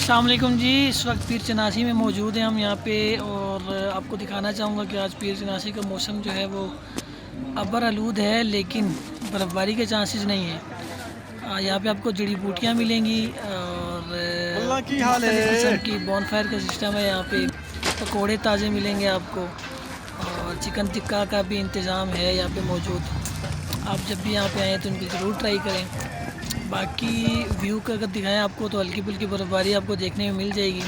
السلام علیکم جی، اس وقت پیر چناسی میں موجود ہیں ہم یہاں پہ، اور آپ کو دکھانا چاہوں گا کہ آج پیر چناسی کا موسم جو ہے وہ ابر آلود ہے، لیکن برف باری کے چانسز نہیں ہیں۔ یہاں پہ آپ کو جڑی بوٹیاں ملیں گی اور مختلف قسم کی بون فائر کا سسٹم ہے۔ یہاں پہ پکوڑے تازے ملیں گے آپ کو، اور چکن ٹکا کا بھی انتظام ہے یہاں پہ موجود۔ آپ جب بھی یہاں پہ آئیں تو ان کو ضرور ٹرائی کریں۔ باقی ویو کا اگر دکھائیں آپ کو تو ہلکی پھلکی برف باری آپ کو دیکھنے میں مل جائے گی،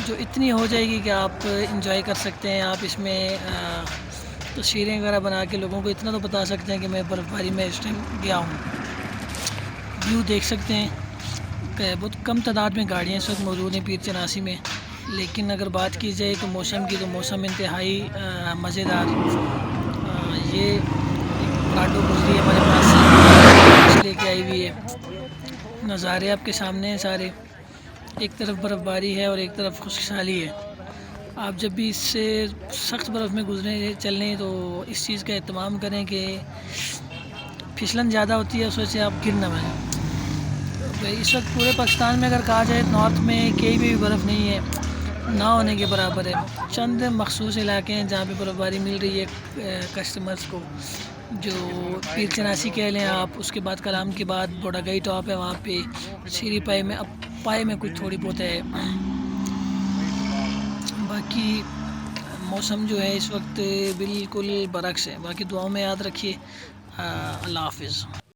جو اتنی ہو جائے گی کہ آپ انجوائے کر سکتے ہیں۔ آپ اس میں تصویریں وغیرہ بنا کے لوگوں کو اتنا تو بتا سکتے ہیں کہ میں برف باری میں اس ٹائم گیا ہوں۔ ویو دیکھ سکتے ہیں کہ بہت کم تعداد میں گاڑیاں اس وقت موجود ہیں پیر چناسی میں، لیکن اگر بات کی جائے تو موسم کی، تو موسم انتہائی مزیدار۔ یہ پراڈو گزری ہمارے پاس سے لے کے آئی ہوئی ہے۔ نظارے آپ کے سامنے ہیں سارے، ایک طرف برف باری ہے اور ایک طرف خشک سالی ہے۔ آپ جب بھی اس سے سخت برف میں گزریں چلیں تو اس چیز کا اہتمام کریں کہ پھسلن زیادہ ہوتی ہے، اس وجہ سے آپ گر نہ پائیں۔ اس وقت پورے پاکستان میں اگر کہا جائے نارتھ میں کہیں بھی برف نہیں ہے، نہ ہونے کے برابر ہے۔ چند مخصوص علاقے ہیں جہاں پہ برف باری مل رہی ہے کسٹمرز کو، جو پیر چناسی کہہ لیں آپ، اس کے بعد کلام کے بعد بوڈا گئی ٹاپ ہے، وہاں پہ شیری پائے میں، اب پائے میں کچھ تھوڑی بہت ہے۔ باقی موسم جو ہے اس وقت بالکل برعکس ہے۔ باقی دعاؤں میں یاد رکھیے۔ اللہ حافظ۔